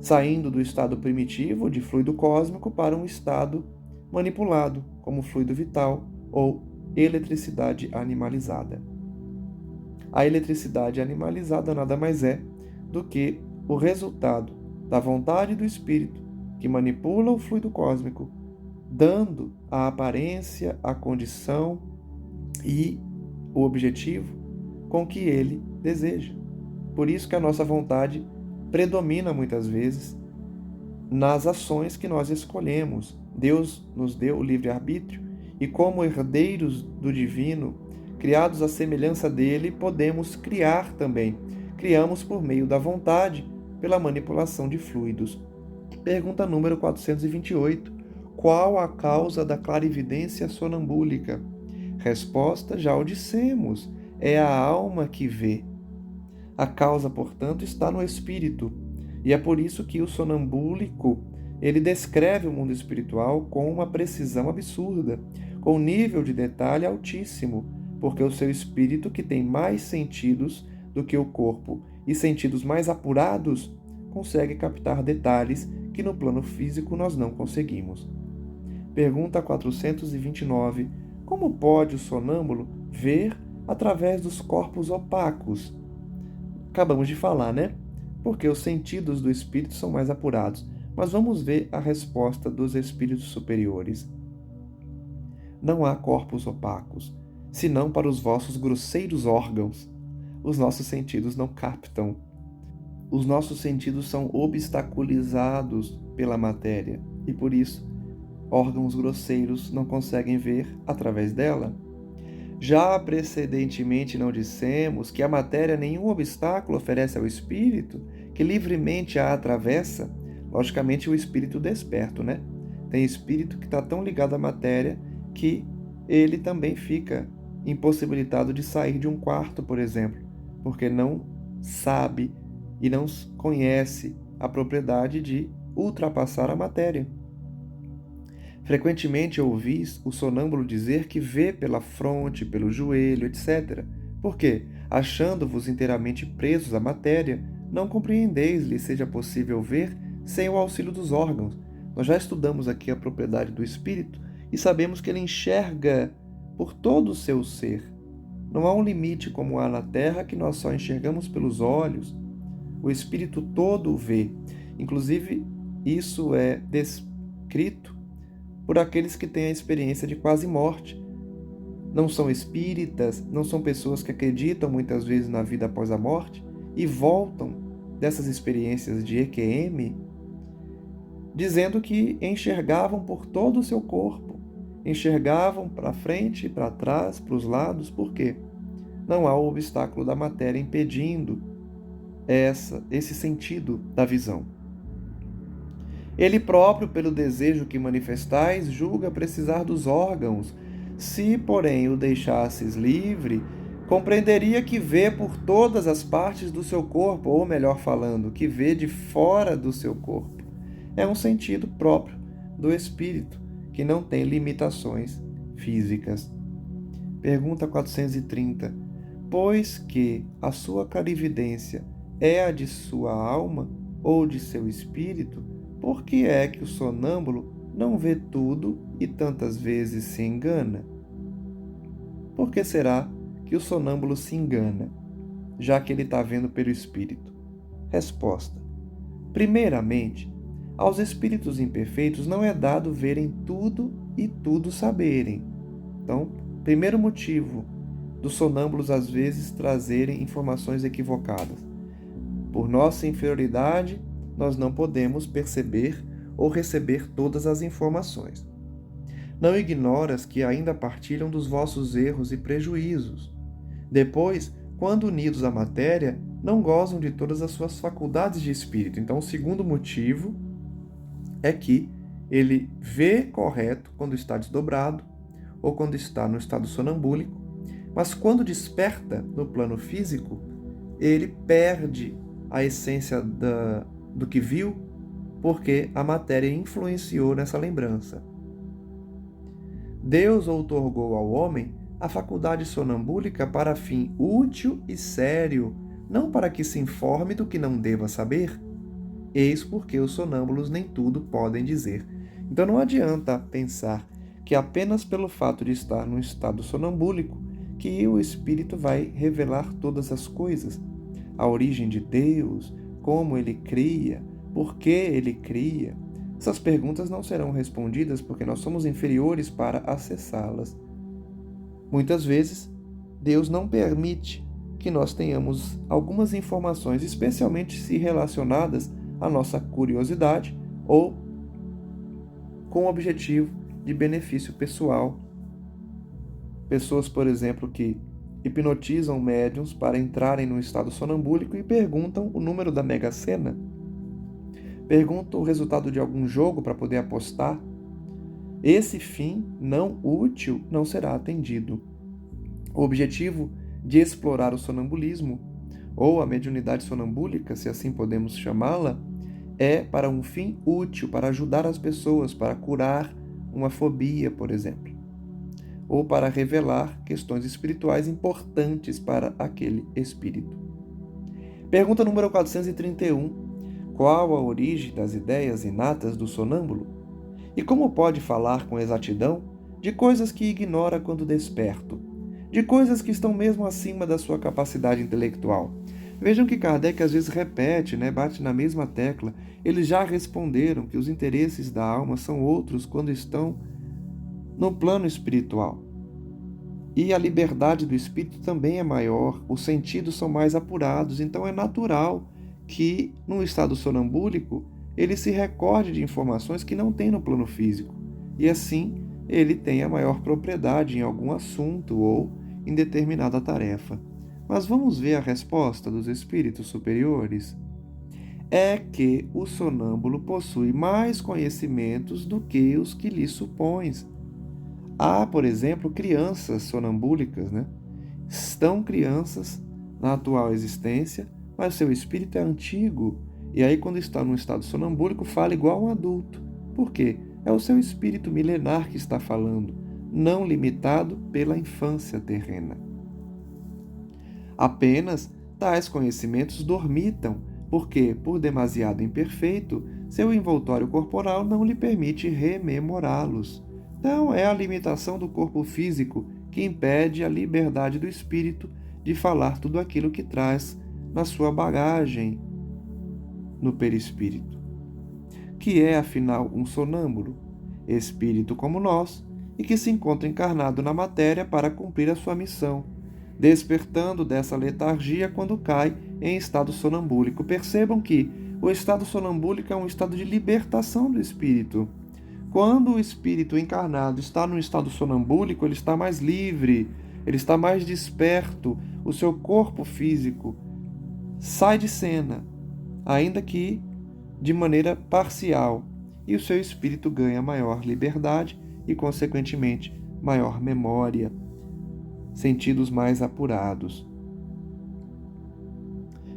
saindo do estado primitivo de fluido cósmico para um estado manipulado, como fluido vital ou eletricidade animalizada. A eletricidade animalizada nada mais é do que o resultado da vontade do espírito que manipula o fluido cósmico, dando a aparência, a condição e o objetivo com que ele deseja. Por isso que a nossa vontade predomina muitas vezes nas ações que nós escolhemos. Deus nos deu o livre-arbítrio e, como herdeiros do divino, criados à semelhança dele, podemos criar também. Criamos por meio da vontade, pela manipulação de fluidos. Pergunta número 428. Qual a causa da clarividência sonambúlica? Resposta: já o dissemos, é a alma que vê. A causa, portanto, está no espírito, e é por isso que o sonambúlico, ele descreve o mundo espiritual com uma precisão absurda, com um nível de detalhe altíssimo, porque o seu espírito, que tem mais sentidos do que o corpo e sentidos mais apurados, consegue captar detalhes que no plano físico nós não conseguimos. Pergunta 429. Como pode o sonâmbulo ver através dos corpos opacos? Acabamos de falar, né? Porque os sentidos do espírito são mais apurados. Mas vamos ver a resposta dos espíritos superiores. Não há corpos opacos, senão para os vossos grosseiros órgãos. Os nossos sentidos não captam. Os nossos sentidos são obstaculizados pela matéria e, por isso, órgãos grosseiros não conseguem ver através dela. Já precedentemente não dissemos que a matéria nenhum obstáculo oferece ao espírito, que livremente a atravessa? Logicamente, o espírito desperto, né? Tem espírito que está tão ligado à matéria que ele também fica impossibilitado de sair de um quarto, por exemplo, porque não sabe e não conhece a propriedade de ultrapassar a matéria. Frequentemente ouvis o sonâmbulo dizer que vê pela fronte, pelo joelho, etc. Por quê? Achando-vos inteiramente presos à matéria, não compreendeis lhe seja possível ver sem o auxílio dos órgãos. Nós já estudamos aqui a propriedade do espírito e sabemos que ele enxerga por todo o seu ser. Não há um limite como há na terra que nós só enxergamos pelos olhos. O espírito todo o vê. Inclusive, isso é descrito por aqueles que têm a experiência de quase morte. Não são espíritas, não são pessoas que acreditam muitas vezes na vida após a morte e voltam dessas experiências de EQM, dizendo que enxergavam por todo o seu corpo, enxergavam para frente, para trás, para os lados. Por quê? Não há o obstáculo da matéria impedindo esse sentido da visão. Ele próprio, pelo desejo que manifestais, julga precisar dos órgãos. Se, porém, o deixasses livre, compreenderia que vê por todas as partes do seu corpo, ou melhor falando, que vê de fora do seu corpo. É um sentido próprio do espírito, que não tem limitações físicas. Pergunta 430. Pois que a sua clarividência é a de sua alma ou de seu espírito, por que é que o sonâmbulo não vê tudo e tantas vezes se engana? Por que será que o sonâmbulo se engana, já que ele está vendo pelo espírito? Resposta. Primeiramente, aos espíritos imperfeitos não é dado verem tudo e tudo saberem. Então, primeiro motivo dos sonâmbulos às vezes trazerem informações equivocadas. Por nossa inferioridade, nós não podemos perceber ou receber todas as informações. Não ignoras que ainda partilham dos vossos erros e prejuízos. Depois, quando unidos à matéria, não gozam de todas as suas faculdades de espírito. Então, o segundo motivo é que ele vê correto quando está desdobrado ou quando está no estado sonambúlico, mas quando desperta no plano físico, ele perde a essência do que viu, porque a matéria influenciou nessa lembrança. Deus outorgou ao homem a faculdade sonambúlica para fim útil e sério, não para que se informe do que não deva saber. Eis porque os sonâmbulos nem tudo podem dizer. Então não adianta pensar que apenas pelo fato de estar num estado sonambúlico que o espírito vai revelar todas as coisas. A origem de Deus, como ele cria, por que ele cria. Essas perguntas não serão respondidas porque nós somos inferiores para acessá-las. Muitas vezes, Deus não permite que nós tenhamos algumas informações, especialmente se relacionadas à nossa curiosidade ou com o objetivo de benefício pessoal. Pessoas, por exemplo, que hipnotizam médiuns para entrarem no estado sonambúlico e perguntam o número da Mega Sena, perguntam o resultado de algum jogo para poder apostar. Esse fim não útil não será atendido. O objetivo de explorar o sonambulismo, ou a mediunidade sonambúlica, se assim podemos chamá-la, é para um fim útil, para ajudar as pessoas, para curar uma fobia, por exemplo, ou para revelar questões espirituais importantes para aquele espírito. Pergunta número 431. Qual a origem das ideias inatas do sonâmbulo? E como pode falar com exatidão de coisas que ignora quando desperto, de coisas que estão mesmo acima da sua capacidade intelectual? Vejam que Kardec às vezes repete, bate na mesma tecla. Eles já responderam que os interesses da alma são outros quando estão no plano espiritual. E a liberdade do espírito também é maior, os sentidos são mais apurados, então é natural que, num estado sonambúlico, ele se recorde de informações que não tem no plano físico. E assim, ele tem a maior propriedade em algum assunto ou em determinada tarefa. Mas vamos ver a resposta dos espíritos superiores? É que o sonâmbulo possui mais conhecimentos do que os que lhe supões. Há, por exemplo, crianças sonambúlicas, Estão crianças na atual existência, mas seu espírito é antigo E aí, quando está num estado sonambúlico, fala igual um adulto. Por quê? É o seu espírito milenar que está falando, não limitado pela infância terrena. Apenas tais conhecimentos dormitam, porque, por demasiado imperfeito, seu envoltório corporal não lhe permite rememorá-los. Então, é a limitação do corpo físico que impede a liberdade do espírito de falar tudo aquilo que traz na sua bagagem no perispírito. Que é, afinal, um sonâmbulo, espírito como nós, e que se encontra encarnado na matéria para cumprir a sua missão, despertando dessa letargia quando cai em estado sonambúlico. Percebam que o estado sonambúlico é um estado de libertação do espírito. Quando o espírito encarnado está no estado sonambúlico, ele está mais livre, ele está mais desperto, o seu corpo físico sai de cena, ainda que de maneira parcial, e o seu espírito ganha maior liberdade e, consequentemente, maior memória, sentidos mais apurados.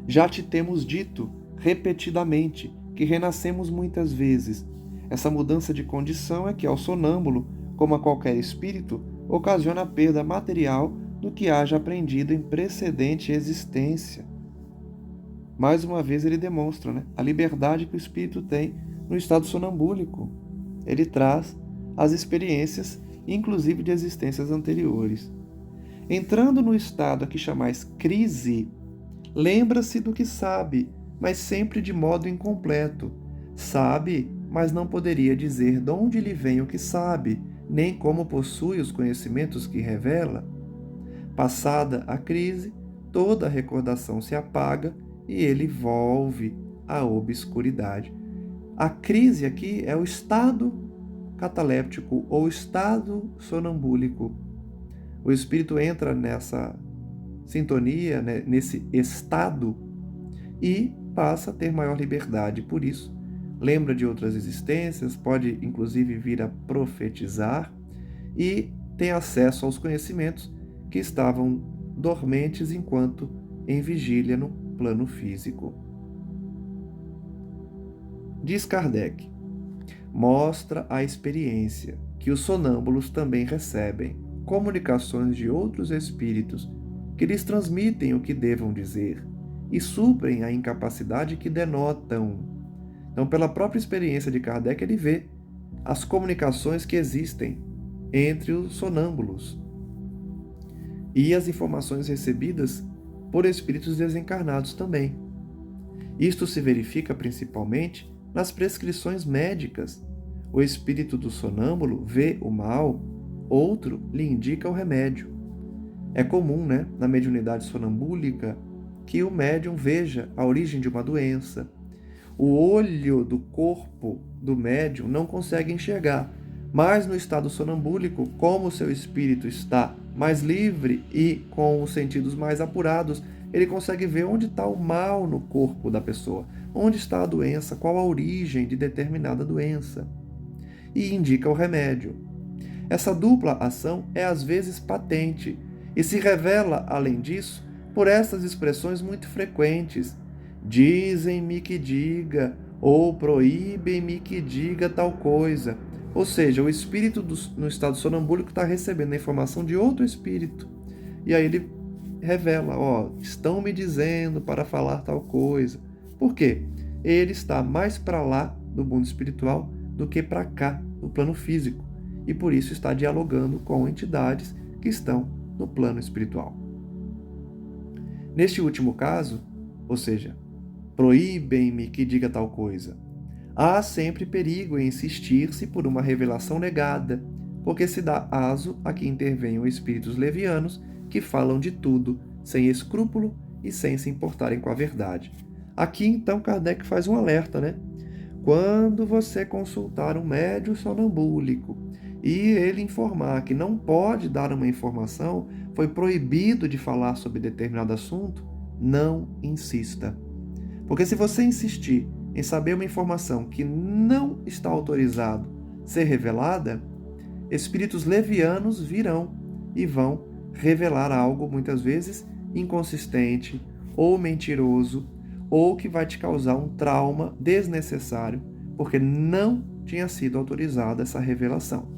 Já te temos dito repetidamente que renascemos muitas vezes. Essa mudança de condição é que ao sonâmbulo, como a qualquer espírito, ocasiona a perda material do que haja aprendido em precedente existência. Mais uma vez ele demonstra, a liberdade que o espírito tem no estado sonambúlico. Ele traz as experiências, inclusive de existências anteriores. Entrando no estado a que chamais crise, lembra-se do que sabe, mas sempre de modo incompleto. Sabe, mas não poderia dizer de onde lhe vem o que sabe, nem como possui os conhecimentos que revela. Passada a crise, toda a recordação se apaga e ele volve à obscuridade. A crise aqui é o estado cataléptico ou estado sonambúlico. O espírito entra nessa sintonia, nesse estado, e passa a ter maior liberdade. Por isso, lembra de outras existências, pode inclusive vir a profetizar e tem acesso aos conhecimentos que estavam dormentes enquanto em vigília no plano físico. Diz Kardec: mostra a experiência que os sonâmbulos também recebem comunicações de outros espíritos que lhes transmitem o que devam dizer e suprem a incapacidade que denotam. Então, pela própria experiência de Kardec, ele vê as comunicações que existem entre os sonâmbulos e as informações recebidas por espíritos desencarnados também. Isto se verifica principalmente nas prescrições médicas. O espírito do sonâmbulo vê o mal, outro lhe indica o remédio. É comum, na mediunidade sonambúlica, que o médium veja a origem de uma doença. O olho do corpo do médium não consegue enxergar, mas no estado sonambúlico, como o seu espírito está mais livre e com os sentidos mais apurados, ele consegue ver onde está o mal no corpo da pessoa, onde está a doença, qual a origem de determinada doença, e indica o remédio. Essa dupla ação é às vezes patente e se revela, além disso, por essas expressões muito frequentes: dizem-me que diga, ou proíbem-me que diga tal coisa. Ou seja, o espírito no estado sonambúlico está recebendo a informação de outro espírito. E aí ele revela: estão me dizendo para falar tal coisa. Por quê? Ele está mais para lá do mundo espiritual do que para cá, no plano físico. E por isso está dialogando com entidades que estão no plano espiritual. Neste último caso, ou seja, proíbem-me que diga tal coisa, há sempre perigo em insistir-se por uma revelação negada, porque se dá aso a que intervenham espíritos levianos que falam de tudo, sem escrúpulo e sem se importarem com a verdade. Aqui, então, Kardec faz um alerta, Quando você consultar um médium sonambúlico e ele informar que não pode dar uma informação, foi proibido de falar sobre determinado assunto, não insista. Porque se você insistir em saber uma informação que não está autorizado ser revelada, espíritos levianos virão e vão revelar algo muitas vezes inconsistente ou mentiroso, ou que vai te causar um trauma desnecessário, porque não tinha sido autorizada essa revelação.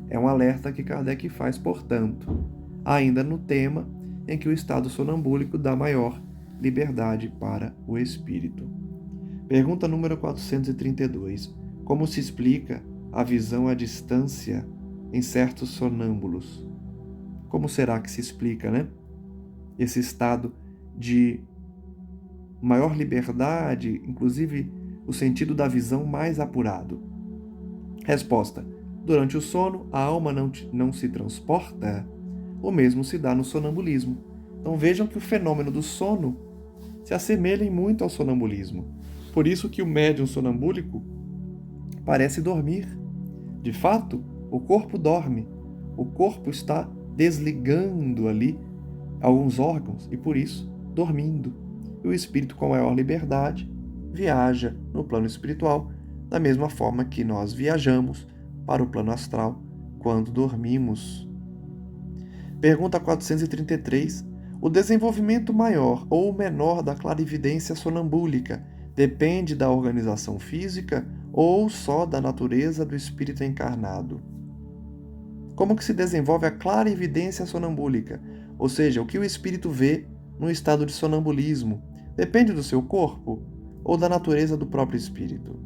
É um alerta que Kardec faz, portanto, ainda no tema em que o estado sonambúlico dá maior liberdade para o espírito. Pergunta número 432. Como se explica a visão à distância em certos sonâmbulos? Como será que se explica, né? Esse estado de maior liberdade, inclusive o sentido da visão mais apurado. Resposta: durante o sono, a alma não se transporta. O mesmo se dá no sonambulismo. Então vejam que o fenômeno do sono se assemelha muito ao sonambulismo. Por isso que o médium sonambúlico parece dormir. De fato, o corpo dorme. O corpo está desligando ali alguns órgãos e, por isso, dormindo. E o espírito, com maior liberdade, viaja no plano espiritual, da mesma forma que nós viajamos para o plano astral quando dormimos. Pergunta 433. O desenvolvimento maior ou menor da clarividência sonambúlica depende da organização física ou só da natureza do espírito encarnado? Como que se desenvolve a clarividência sonambúlica? Ou seja, o que o espírito vê no estado de sonambulismo? Depende do seu corpo ou da natureza do próprio espírito?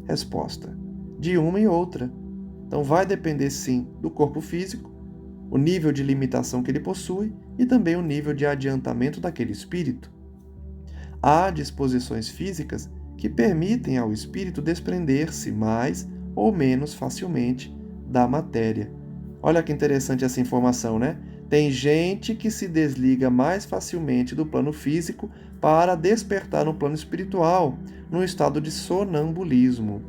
Resposta: de uma e outra. Então vai depender sim do corpo físico, o nível de limitação que ele possui e também o nível de adiantamento daquele espírito. Há disposições físicas que permitem ao espírito desprender-se mais ou menos facilmente da matéria. Olha que interessante essa informação, né? Tem gente que se desliga mais facilmente do plano físico para despertar no plano espiritual, num estado de sonambulismo.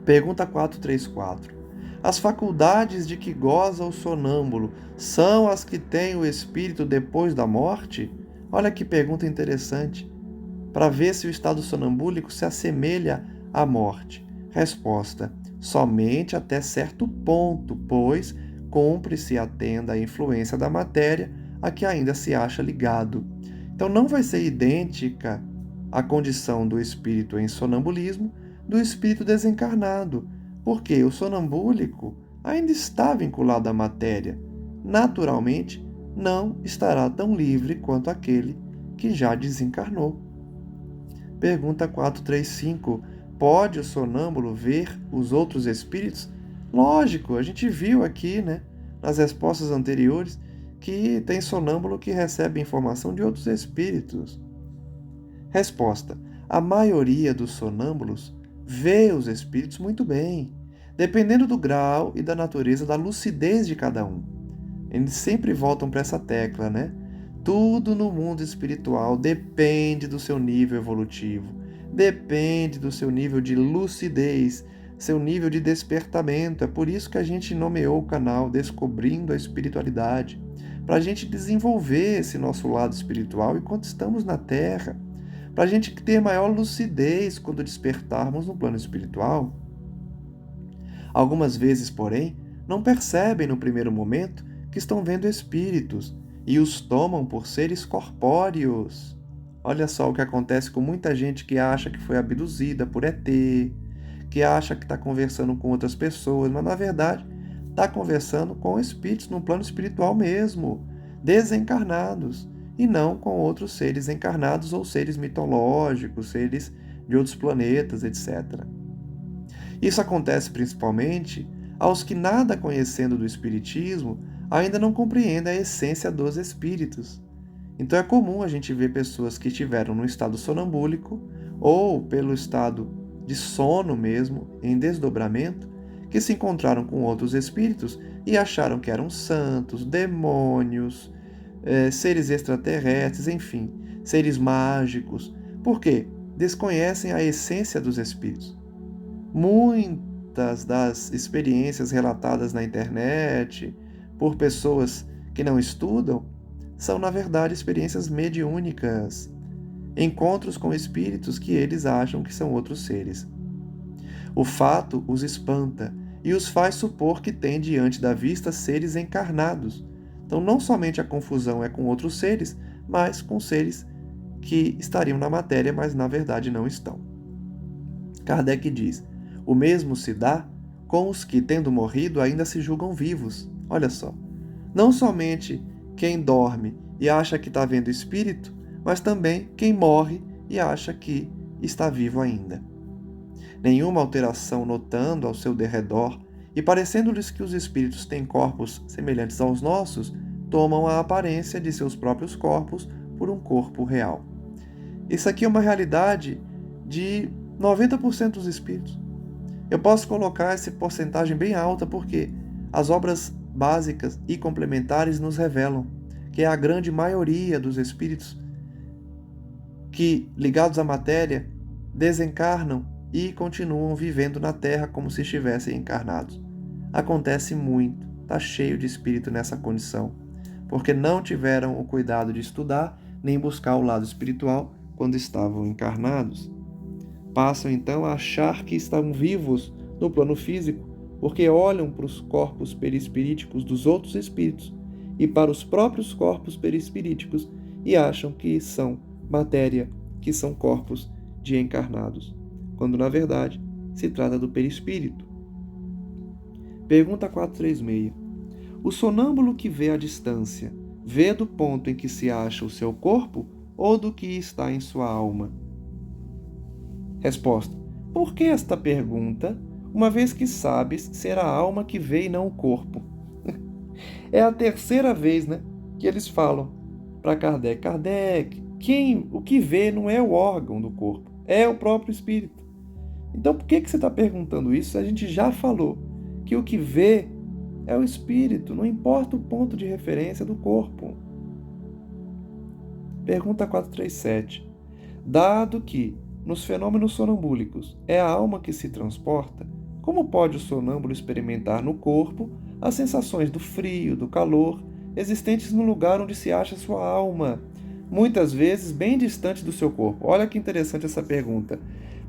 Pergunta 434. As faculdades de que goza o sonâmbulo são as que tem o espírito depois da morte? Olha que pergunta interessante, para ver se o estado sonambúlico se assemelha à morte. Resposta: somente até certo ponto, pois cumpre se atenda à influência da matéria a que ainda se acha ligado. Então não vai ser idêntica a condição do espírito em sonambulismo do espírito desencarnado, porque o sonambúlico ainda está vinculado à matéria. Naturalmente, não estará tão livre quanto aquele que já desencarnou. Pergunta 435. Pode o sonâmbulo ver os outros espíritos? Lógico, a gente viu aqui, né, nas respostas anteriores, que tem sonâmbulo que recebe informação de outros espíritos. Resposta: a maioria dos sonâmbulos vê os espíritos muito bem, dependendo do grau e da natureza da lucidez de cada um. Eles sempre voltam para essa tecla, né? Tudo no mundo espiritual depende do seu nível evolutivo, depende do seu nível de lucidez, seu nível de despertamento. É por isso que a gente nomeou o canal Descobrindo a Espiritualidade, para a gente desenvolver esse nosso lado espiritual enquanto estamos na Terra, para a gente ter maior lucidez quando despertarmos no plano espiritual. Algumas vezes, porém, não percebem no primeiro momento que estão vendo espíritos e os tomam por seres corpóreos. Olha só o que acontece com muita gente que acha que foi abduzida por ET, que acha que está conversando com outras pessoas, mas na verdade está conversando com espíritos no plano espiritual mesmo, desencarnados, e não com outros seres encarnados ou seres mitológicos, seres de outros planetas, etc. Isso acontece principalmente aos que, nada conhecendo do espiritismo, ainda não compreendem a essência dos espíritos. Então é comum a gente ver pessoas que estiveram no estado sonambúlico ou pelo estado de sono mesmo, em desdobramento, que se encontraram com outros espíritos e acharam que eram santos, demônios, seres extraterrestres, enfim, seres mágicos. Por quê? Desconhecem a essência dos espíritos. Muitas das experiências relatadas na internet por pessoas que não estudam são, na verdade, experiências mediúnicas, encontros com espíritos que eles acham que são outros seres. O fato os espanta e os faz supor que têm diante da vista seres encarnados. Então, não somente a confusão é com outros seres, mas com seres que estariam na matéria, mas na verdade não estão. Kardec diz: o mesmo se dá com os que, tendo morrido, ainda se julgam vivos. Olha só, não somente quem dorme e acha que está vendo espírito, mas também quem morre e acha que está vivo ainda. Nenhuma alteração notando ao seu derredor, e parecendo-lhes que os espíritos têm corpos semelhantes aos nossos, tomam a aparência de seus próprios corpos por um corpo real. Isso aqui é uma realidade de 90% dos espíritos. Eu posso colocar essa porcentagem bem alta porque as obras básicas e complementares nos revelam que é a grande maioria dos espíritos que, ligados à matéria, desencarnam e continuam vivendo na Terra como se estivessem encarnados. Acontece muito, está cheio de espírito nessa condição, porque não tiveram o cuidado de estudar nem buscar o lado espiritual quando estavam encarnados. Passam então a achar que estão vivos no plano físico, porque olham para os corpos perispiríticos dos outros espíritos e para os próprios corpos perispiríticos e acham que são matéria, que são corpos de encarnados, quando na verdade se trata do perispírito. Pergunta 436. O sonâmbulo que vê à distância, vê do ponto em que se acha o seu corpo ou do que está em sua alma? Resposta. Por que esta pergunta, uma vez que sabes ser a alma que vê e não o corpo? É a terceira vez, que eles falam para Kardec. Kardec, o que vê não é o órgão do corpo, é o próprio espírito. Então por que você está perguntando isso? A gente já falou que o que vê é o espírito, não importa o ponto de referência do corpo. Pergunta 437. Dado que, nos fenômenos sonambúlicos, é a alma que se transporta, como pode o sonâmbulo experimentar no corpo as sensações do frio, do calor, existentes no lugar onde se acha sua alma, muitas vezes bem distante do seu corpo? Olha que interessante essa pergunta.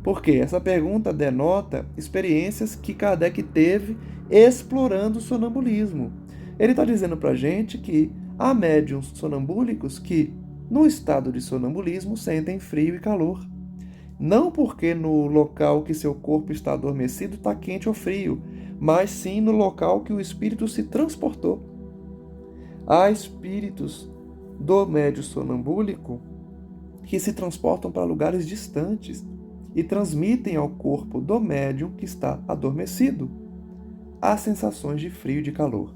Porque essa pergunta denota experiências que Kardec teve explorando o sonambulismo. Ele está dizendo para a gente que há médiuns sonambúlicos que, no estado de sonambulismo, sentem frio e calor. Não porque no local que seu corpo está adormecido está quente ou frio, mas sim no local que o espírito se transportou. Há espíritos do médium sonambúlico que se transportam para lugares distantes e transmitem ao corpo do médium que está adormecido as sensações de frio e de calor.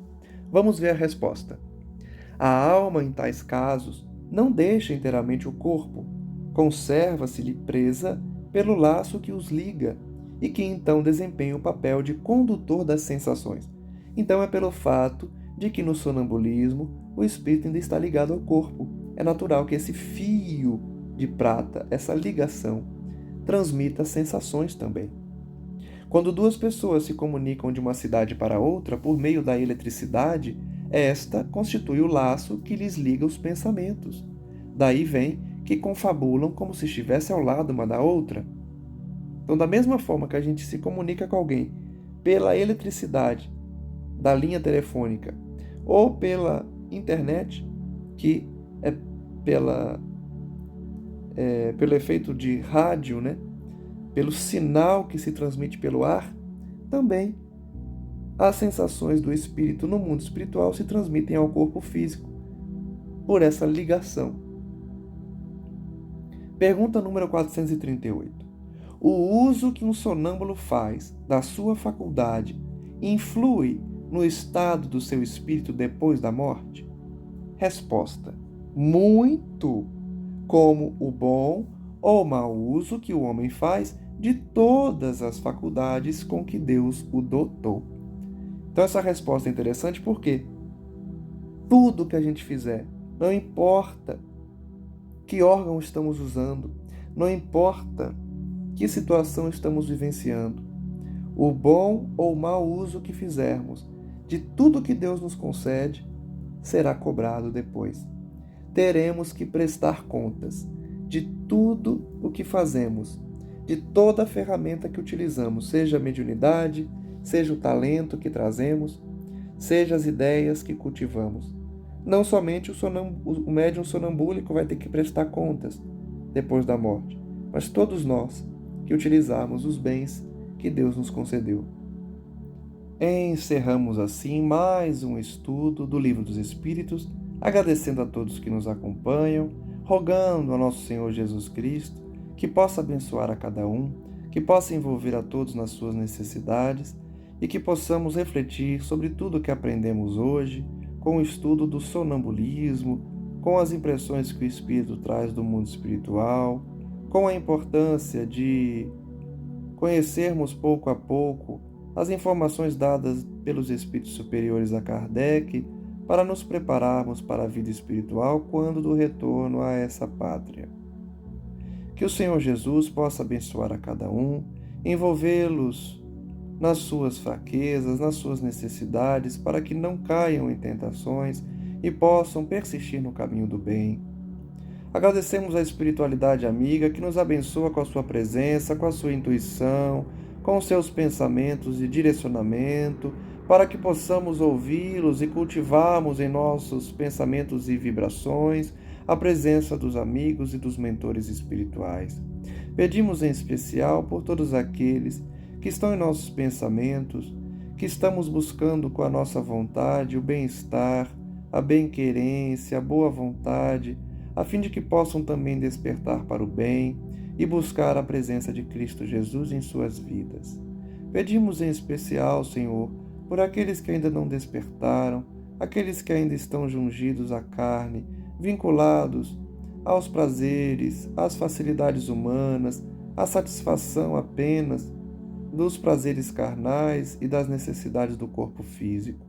Vamos ver a resposta. A alma, em tais casos, não deixa inteiramente o corpo, conserva-se-lhe presa pelo laço que os liga e que então desempenha o papel de condutor das sensações. Então é pelo fato de que no sonambulismo o espírito ainda está ligado ao corpo. É natural que esse fio de prata, essa ligação, transmita sensações também. Quando duas pessoas se comunicam de uma cidade para outra por meio da eletricidade, esta constitui o laço que lhes liga os pensamentos. Daí vem que confabulam como se estivesse ao lado uma da outra. Então, da mesma forma que a gente se comunica com alguém pela eletricidade da linha telefônica ou pela internet, que é pelo efeito de rádio, pelo sinal que se transmite pelo ar, também as sensações do espírito no mundo espiritual se transmitem ao corpo físico por essa ligação. Pergunta número 438. O uso que um sonâmbulo faz da sua faculdade influi no estado do seu espírito depois da morte? Resposta. Muito, como o bom ou mau uso que o homem faz de todas as faculdades com que Deus o dotou. Então essa resposta é interessante porque tudo que a gente fizer, não importa que órgão estamos usando, não importa que situação estamos vivenciando, o bom ou mau uso que fizermos de tudo que Deus nos concede será cobrado depois. Teremos que prestar contas de tudo o que fazemos, de toda a ferramenta que utilizamos, seja a mediunidade, seja o talento que trazemos, seja as ideias que cultivamos. Não somente o médium sonambúlico vai ter que prestar contas, depois da morte, mas todos nós que utilizarmos os bens que Deus nos concedeu. Encerramos assim mais um estudo do Livro dos Espíritos, agradecendo a todos que nos acompanham, rogando ao nosso Senhor Jesus Cristo que possa abençoar a cada um, que possa envolver a todos nas suas necessidades e que possamos refletir sobre tudo o que aprendemos hoje com o estudo do sonambulismo, com as impressões que o Espírito traz do mundo espiritual, com a importância de conhecermos pouco a pouco as informações dadas pelos Espíritos superiores a Kardec para nos prepararmos para a vida espiritual quando do retorno a essa pátria. Que o Senhor Jesus possa abençoar a cada um, envolvê-los nas suas fraquezas, nas suas necessidades, para que não caiam em tentações e possam persistir no caminho do bem. Agradecemos a espiritualidade amiga que nos abençoa com a sua presença, com a sua intuição, com os seus pensamentos e direcionamento, para que possamos ouvi-los e cultivarmos em nossos pensamentos e vibrações a presença dos amigos e dos mentores espirituais. Pedimos em especial por todos aqueles que estão em nossos pensamentos, que estamos buscando com a nossa vontade o bem-estar, a bem-querência, a boa vontade, a fim de que possam também despertar para o bem e buscar a presença de Cristo Jesus em suas vidas. Pedimos em especial, Senhor, por aqueles que ainda não despertaram, aqueles que ainda estão jungidos à carne, vinculados aos prazeres, às facilidades humanas, à satisfação apenas dos prazeres carnais e das necessidades do corpo físico.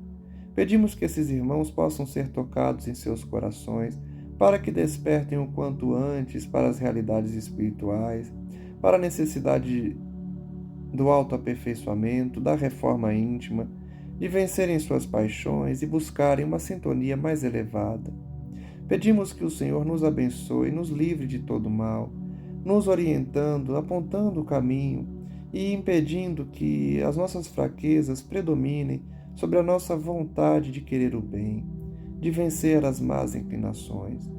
Pedimos que esses irmãos possam ser tocados em seus corações, para que despertem o quanto antes para as realidades espirituais, para a necessidade do autoaperfeiçoamento, da reforma íntima, de vencerem suas paixões e buscarem uma sintonia mais elevada. Pedimos que o Senhor nos abençoe, nos livre de todo mal, nos orientando, apontando o caminho e impedindo que as nossas fraquezas predominem sobre a nossa vontade de querer o bem, de vencer as más inclinações.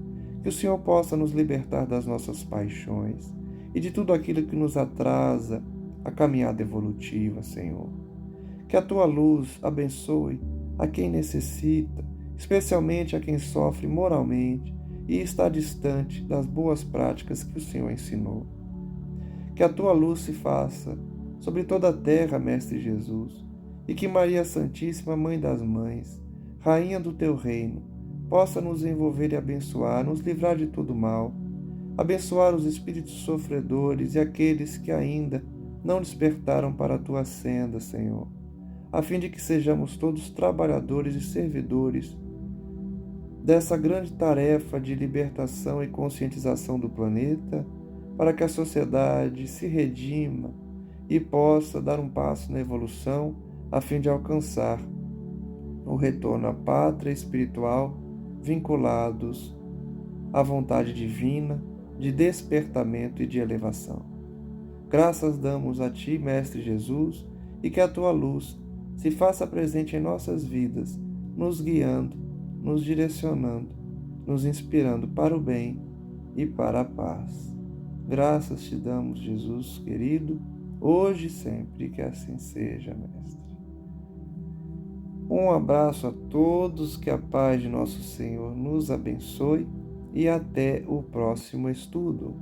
Que o Senhor possa nos libertar das nossas paixões e de tudo aquilo que nos atrasa a caminhada evolutiva, Senhor. Que a Tua luz abençoe a quem necessita, especialmente a quem sofre moralmente e está distante das boas práticas que o Senhor ensinou. Que a Tua luz se faça sobre toda a terra, Mestre Jesus, e que Maria Santíssima, Mãe das Mães, Rainha do Teu Reino, possa nos envolver e abençoar, nos livrar de todo mal, abençoar os espíritos sofredores e aqueles que ainda não despertaram para a Tua senda, Senhor, a fim de que sejamos todos trabalhadores e servidores dessa grande tarefa de libertação e conscientização do planeta, para que a sociedade se redima e possa dar um passo na evolução, a fim de alcançar o retorno à pátria espiritual, vinculados à vontade divina de despertamento e de elevação. Graças damos a Ti, Mestre Jesus, e que a Tua luz se faça presente em nossas vidas, nos guiando, nos direcionando, nos inspirando para o bem e para a paz. Graças Te damos, Jesus querido, hoje e sempre, que assim seja, Mestre. Um abraço a todos, que a paz de nosso Senhor nos abençoe e até o próximo estudo.